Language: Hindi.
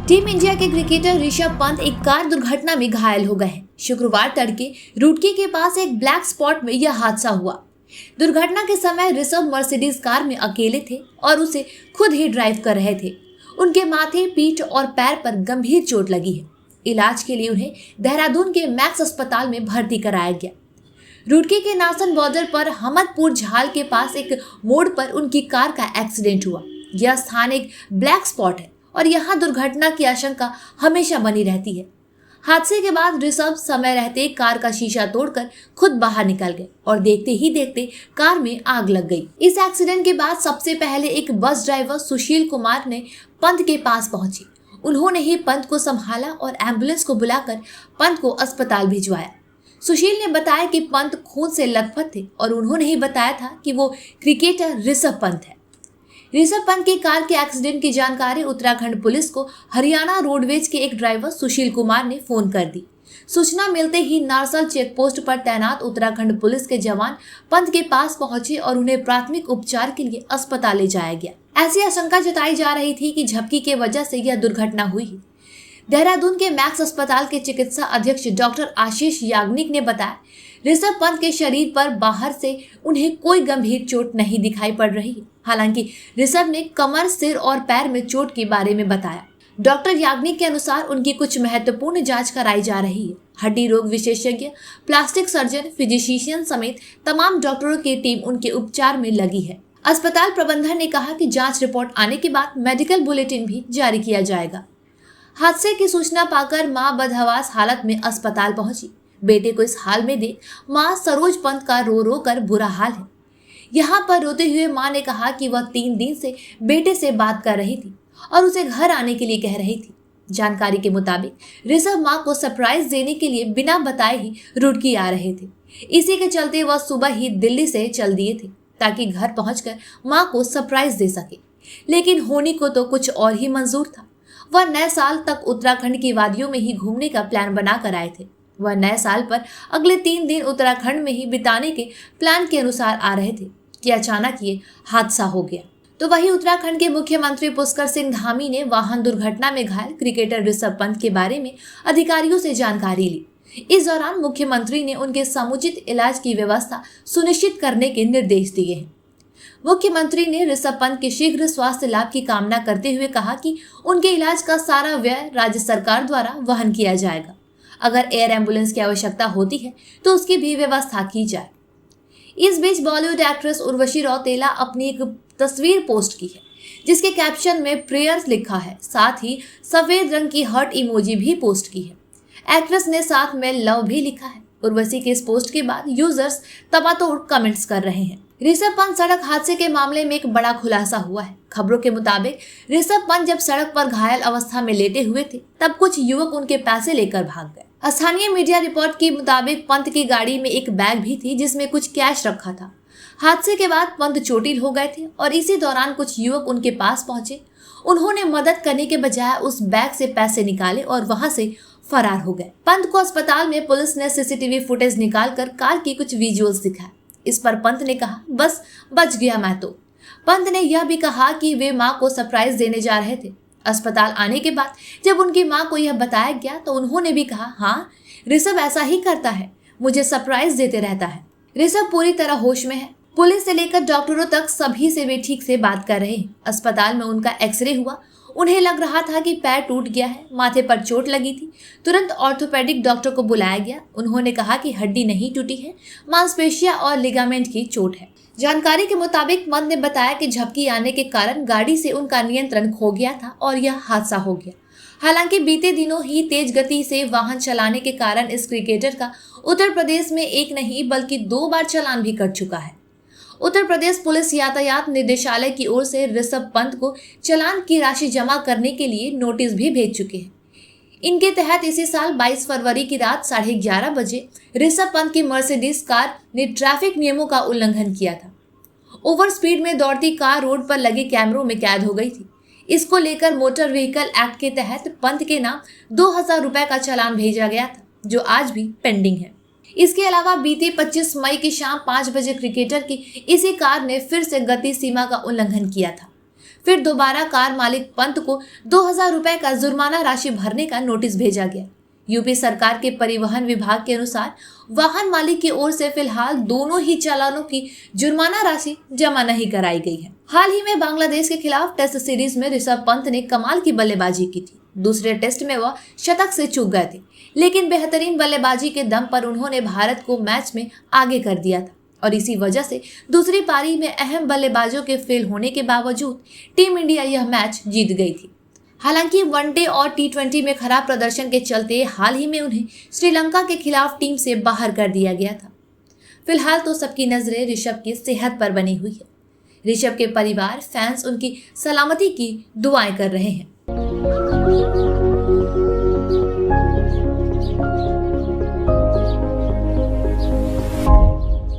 टीम इंडिया के क्रिकेटर ऋषभ पंत एक कार दुर्घटना में घायल हो गए हैं। शुक्रवार तड़के रुड़की के पास एक ब्लैक स्पॉट में यह हादसा हुआ। दुर्घटना के समय ऋषभ मर्सिडीज कार में अकेले थे और उसे खुद ही ड्राइव कर रहे थे। उनके माथे, पीठ और पैर पर गंभीर चोट लगी है। इलाज के लिए उन्हें देहरादून के मैक्स अस्पताल में भर्ती कराया गया। रुड़की के नासन बॉर्डर पर हमदपुर झाल के पास एक मोड़ पर उनकी कार का एक्सीडेंट हुआ। यह स्थान एक ब्लैक स्पॉट है और यहाँ दुर्घटना की आशंका हमेशा बनी रहती है। हादसे के बाद ऋषभ समय रहते कार का शीशा तोड़कर खुद बाहर निकल गए और देखते ही देखते कार में आग लग गई। इस एक्सीडेंट के बाद सबसे पहले एक बस ड्राइवर सुशील कुमार ने पंत के पास पहुंचे। उन्होंने ही पंत को संभाला और एम्बुलेंस को बुलाकर पंत को अस्पताल भिजवाया। सुशील ने बताया कि पंत खून से लथपथ थे और उन्होंने ही बताया था कि वो क्रिकेटर ऋषभ पंत है। ऋषभ पंत की कार के एक्सीडेंट की जानकारी उत्तराखंड पुलिस को हरियाणा रोडवेज के एक ड्राइवर सुशील कुमार ने फोन कर दी। सूचना मिलते ही नारसल चेक पोस्ट पर तैनात उत्तराखंड पुलिस के जवान पंत के पास पहुंचे और उन्हें प्राथमिक उपचार के लिए अस्पताल ले जाया गया। ऐसी आशंका जताई जा रही थी कि झपकी के वजह से यह दुर्घटना हुई। देहरादून के मैक्स अस्पताल के चिकित्सा अधीक्षक डॉक्टर आशीष याग्निक ने बताया, ऋषभ पंत के शरीर पर बाहर से उन्हें कोई गंभीर चोट नहीं दिखाई पड़ रही है। हालांकि ऋषभ ने कमर, सिर और पैर में चोट के बारे में बताया। डॉक्टर याग्निक के अनुसार उनकी कुछ महत्वपूर्ण जांच कराई जा रही है। हड्डी रोग विशेषज्ञ, प्लास्टिक सर्जन, फिजिशियन समेत तमाम डॉक्टरों की टीम उनके उपचार में लगी है। अस्पताल प्रबंधन ने कहा कि जांच रिपोर्ट आने के बाद मेडिकल बुलेटिन भी जारी किया जाएगा। हादसे की सूचना पाकर मां बदहवास हालत में अस्पताल पहुंची। बेटे को इस हाल में देख मां सरोज पंत का रो रो कर बुरा हाल है। यहाँ पर रोते हुए मां ने कहा कि वह 3 दिन से बेटे से बात कर रही थी और उसे घर आने के लिए कह रही थी। जानकारी के मुताबिक ऋषभ मां को सरप्राइज देने के लिए बिना बताए ही रुड़की आ रहे थे। इसी के चलते वह सुबह ही दिल्ली से चल दिए थे ताकि घर पहुंचकर मां को सरप्राइज दे सके। लेकिन होनी को तो कुछ और ही मंजूर था। वह नए साल तक उत्तराखंड की वादियों में ही घूमने का प्लान बना कर आए थे। वह नए साल पर अगले 3 दिन उत्तराखंड में ही बिताने के प्लान के अनुसार आ रहे थे कि अचानक ये हादसा हो गया। तो वहीं उत्तराखंड के मुख्यमंत्री पुष्कर सिंह धामी ने वाहन दुर्घटना में घायल क्रिकेटर ऋषभ पंत के बारे में अधिकारियों से जानकारी ली। इस दौरान मुख्यमंत्री ने उनके समुचित इलाज की व्यवस्था सुनिश्चित करने के निर्देश दिए हैं। मुख्यमंत्री ने ऋषभ पंत के शीघ्र स्वास्थ्य लाभ की कामना करते हुए कहा कि उनके इलाज का सारा व्यय राज्य सरकार द्वारा वहन किया जाएगा। अगर एयर एम्बुलेंस की आवश्यकता होती है तो उसकी भी व्यवस्था की जाए। इस बीच बॉलीवुड एक्ट्रेस उर्वशी रौतेला अपनी एक तस्वीर पोस्ट की है जिसके कैप्शन में प्रेयर्स लिखा है। साथ ही सफेद रंग की हार्ट इमोजी भी पोस्ट की है। एक्ट्रेस ने साथ में लव भी लिखा है। उर्वशी के इस पोस्ट के बाद यूजर्स तबातोड़ कमेंट्स कर रहे हैं। ऋषभ पंत सड़क हादसे के मामले में एक बड़ा खुलासा हुआ है। खबरों के मुताबिक ऋषभ पंत जब सड़क पर घायल अवस्था में लेटे हुए थे तब कुछ युवक उनके पैसे लेकर भाग गए। स्थानीय मीडिया रिपोर्ट के मुताबिक पंत की गाड़ी में एक बैग भी थी जिसमें कुछ कैश रखा था। हादसे के बाद पंत चोटिल हो गए थे और इसी दौरान कुछ युवक उनके पास पहुंचे। उन्होंने मदद करने के बजाय उस बैग से पैसे निकाले और वहां से फरार हो गए। पंत को अस्पताल में पुलिस ने सीसीटीवी फुटेज निकालकर कार की कुछ विजुअल्स दिखाए। इस पर पंत ने कहा, बस बच गया मैं तो। पंत ने यह भी कहा कि वे मां को सरप्राइज देने जा रहे थे। अस्पताल आने के बाद जब उनकी मां को यह बताया गया तो उन्होंने भी कहा, हाँ ऋषभ ऐसा ही करता है, मुझे सरप्राइज देते रहता है। ऋषभ पूरी तरह होश में है। पुलिस से लेकर डॉक्टरों तक सभी से वे ठीक से बात कर रहे हैं। अस्पताल में उनका एक्सरे हुआ। उन्हें लग रहा था कि पैर टूट गया है, माथे पर चोट लगी थी। तुरंत ऑर्थोपेडिक डॉक्टर को बुलाया गया। उन्होंने कहा कि हड्डी नहीं टूटी है, मांसपेशियां और लिगामेंट की चोट है। जानकारी के मुताबिक पंत ने बताया कि झपकी आने के कारण गाड़ी से उनका नियंत्रण खो गया था और यह हादसा हो गया। हालांकि बीते दिनों ही तेज गति से वाहन चलाने के कारण इस क्रिकेटर का उत्तर प्रदेश में एक नहीं बल्कि 2 बार चालान भी कट चुका है। उत्तर प्रदेश पुलिस यातायात निदेशालय की ओर से ऋषभ पंत को चालान की राशि जमा करने के लिए नोटिस भी भेज चुके हैं। इनके तहत इसी साल 22 फरवरी की रात 11:30 बजे ऋषभ पंत की मर्सिडीज कार ने ट्रैफिक नियमों का उल्लंघन किया था। ओवर स्पीड में दौड़ती कार रोड पर लगे कैमरों में कैद हो गई थी। इसको लेकर मोटर व्हीकल एक्ट के तहत पंत के नाम 2000 रुपए का चालान भेजा गया था, जो आज भी पेंडिंग है। इसके अलावा बीते 25 मई की शाम 5 बजे क्रिकेटर की इसी कार ने फिर से गति सीमा का उल्लंघन किया था। फिर दोबारा कार मालिक पंत को 2000 रुपए का जुर्माना राशि भरने का नोटिस भेजा गया। यूपी सरकार के परिवहन विभाग के अनुसार वाहन मालिक की ओर से फिलहाल दोनों ही चालानों की जुर्माना राशि जमा नहीं कराई गई है। हाल ही में बांग्लादेश के खिलाफ टेस्ट सीरीज में ऋषभ पंत ने कमाल की बल्लेबाजी की थी। दूसरे टेस्ट में वह शतक से चूक गए थे, लेकिन बेहतरीन बल्लेबाजी के दम पर उन्होंने भारत को मैच में आगे कर दिया था और इसी वजह से दूसरी पारी में अहम बल्लेबाजों के फेल होने के बावजूद टीम इंडिया यह मैच जीत गई थी। हालांकि वनडे और टी20 में खराब प्रदर्शन के चलते हाल ही में उन्हें श्रीलंका के खिलाफ टीम से बाहर कर दिया गया था। फिलहाल तो सबकी नजरें ऋषभ की सेहत पर बनी हुई है। ऋषभ के परिवार, फैंस उनकी सलामती की दुआएं कर रहे हैं।